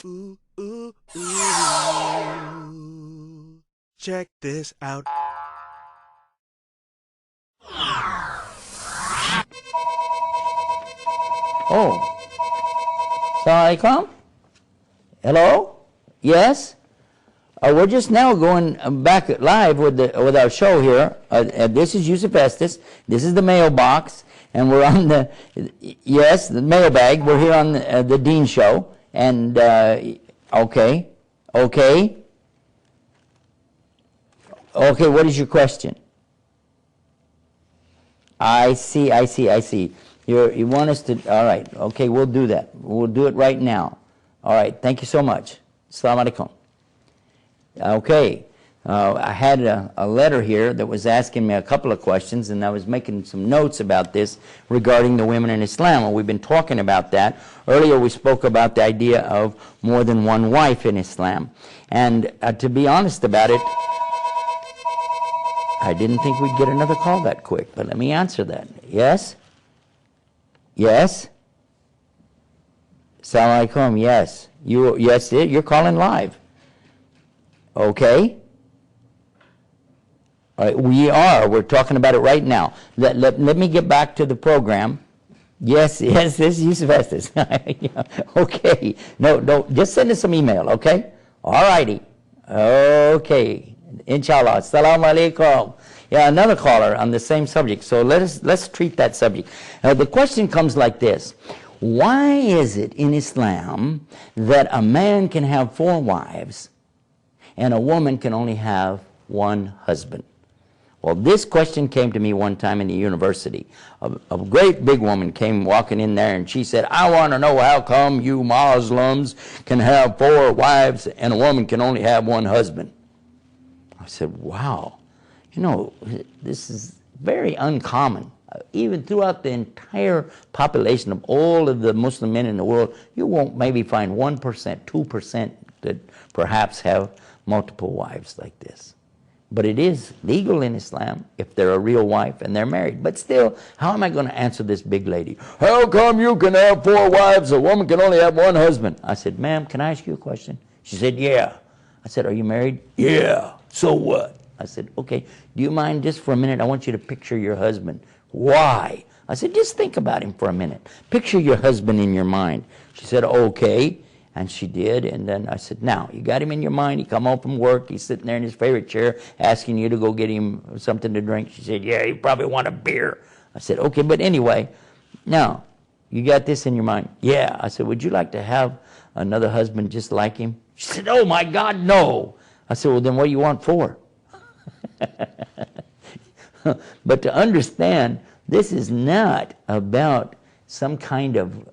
Ooh, ooh, ooh. Check this out. Oh. Assalamualaikum. Hello? Yes? We're just now going back live with our show here. This is Yusuf Estes. This is the mailbox. And we're on the mailbag. We're here on the Deen Show. And, okay, what is your question? I see. You want us to, all right, okay, we'll do that. We'll do it right now. All right, thank you so much. Assalamu alaikum. Okay, I had a letter here that was asking me a couple of questions, and I was making some notes about this regarding the women in Islam. Well, we've been talking about that. Earlier we spoke about the idea of more than one wife in Islam. And to be honest about it, I didn't think we'd get another call that quick, but let me answer that. Yes? Yes? Assalamu alaikum. Yes. You're calling live. Okay? All right, we're talking about it right now. Let me get back to the program. Yes, this is Yusuf Estes. Okay. No, just send us some email, okay? All righty. Okay. Inshallah. Assalamu alaikum. Yeah, another caller on the same subject. So let's treat that subject. The question comes like this. Why is it in Islam that a man can have 4 wives and a woman can only have 1 husband? Well, this question came to me one time in the university. A great big woman came walking in there and she said, I want to know how come you Muslims can have 4 wives and a woman can only have 1 husband? I said, wow, this is very uncommon. Even throughout the entire population of all of the Muslim men in the world, you won't maybe find 1%, 2% that perhaps have multiple wives like this. But it is legal in Islam if they're a real wife and they're married. But still, how am I going to answer this big lady? How come you can have 4 wives, a woman can only have 1 husband? I said, ma'am, can I ask you a question? She said, yeah. I said, are you married? Yeah. So what? I said, okay, do you mind just for a minute? I want you to picture your husband. Why? I said, just think about him for a minute. Picture your husband in your mind. She said, okay. And she did. And then I said, now, you got him in your mind. He come home from work. He's sitting there in his favorite chair asking you to go get him something to drink. She said, yeah, you probably want a beer. I said, okay, but anyway, now, you got this in your mind? Yeah. I said, would you like to have another husband just like him? She said, oh, my God, no. I said, well, then what do you want 4? But to understand, this is not about some kind of,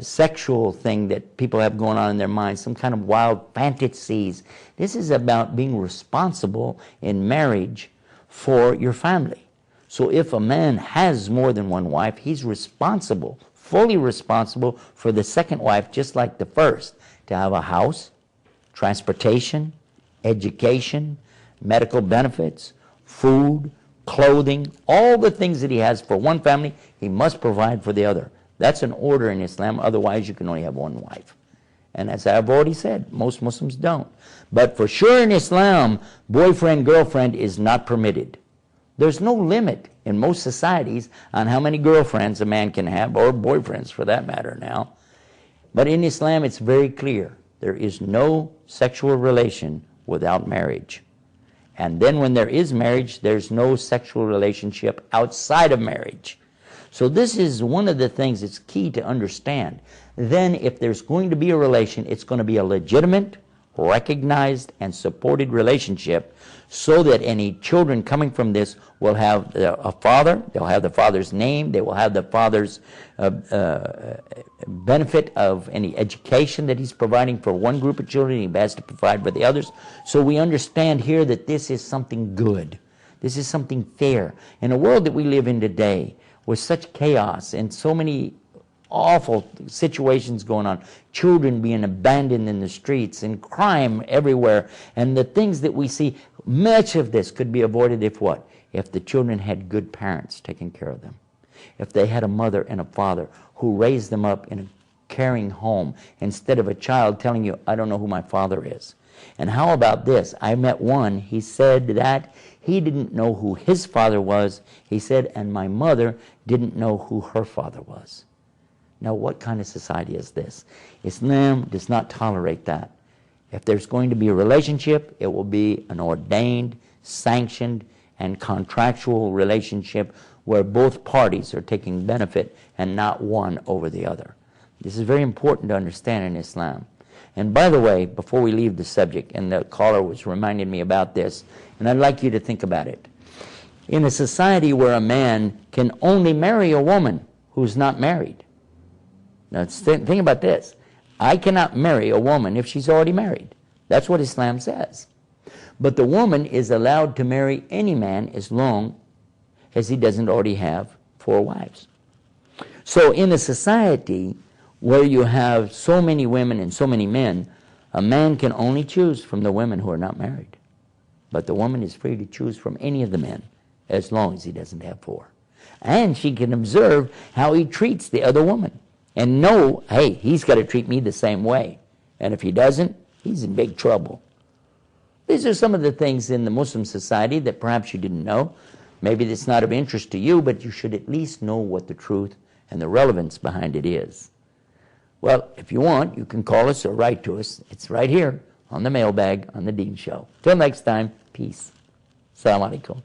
sexual thing that people have going on in their minds, some kind of wild fantasies. This is about being responsible in marriage for your family. So if a man has more than 1 wife, he's responsible, fully responsible for the second wife, just like the first, to have a house, transportation, education, medical benefits, food, clothing, all the things that he has for one family, he must provide for the other. That's an order in Islam. Otherwise, you can only have 1 wife. And as I've already said, most Muslims don't. But for sure in Islam, boyfriend, girlfriend is not permitted. There's no limit in most societies on how many girlfriends a man can have, or boyfriends for that matter now. But in Islam, it's very clear. There is no sexual relation without marriage. And then when there is marriage, there's no sexual relationship outside of marriage. So this is one of the things that's key to understand. Then if there's going to be a relation, it's going to be a legitimate, recognized, and supported relationship so that any children coming from this will have a father, they'll have the father's name, they will have the father's benefit of any education that he's providing for one group of children, he has to provide for the others. So we understand here that this is something good. This is something fair. In a world that we live in today, with such chaos and so many awful situations going on, children being abandoned in the streets and crime everywhere, and the things that we see, much of this could be avoided if what? If the children had good parents taking care of them. If they had a mother and a father who raised them up in a caring home, instead of a child telling you, I don't know who my father is. And how about this? I met one, he said that he didn't know who his father was. He said, and my mother didn't know who her father was. Now, what kind of society is this? Islam does not tolerate that. If there's going to be a relationship, it will be an ordained, sanctioned, and contractual relationship where both parties are taking benefit and not one over the other. This is very important to understand in Islam. And by the way, before we leave the subject, and the caller was reminding me about this, and I'd like you to think about it. In a society where a man can only marry a woman who's not married. Now think about this. I cannot marry a woman if she's already married. That's what Islam says. But the woman is allowed to marry any man as long as he doesn't already have 4 wives. So in a society where you have so many women and so many men, a man can only choose from the women who are not married. But the woman is free to choose from any of the men as long as he doesn't have 4. And she can observe how he treats the other woman and know, hey, he's got to treat me the same way. And if he doesn't, he's in big trouble. These are some of the things in the Muslim society that perhaps you didn't know. Maybe it's not of interest to you, but you should at least know what the truth and the relevance behind it is. Well, if you want, you can call us or write to us. It's right here on the mailbag on The Deen Show. Till next time, peace. Assalamu alaikum.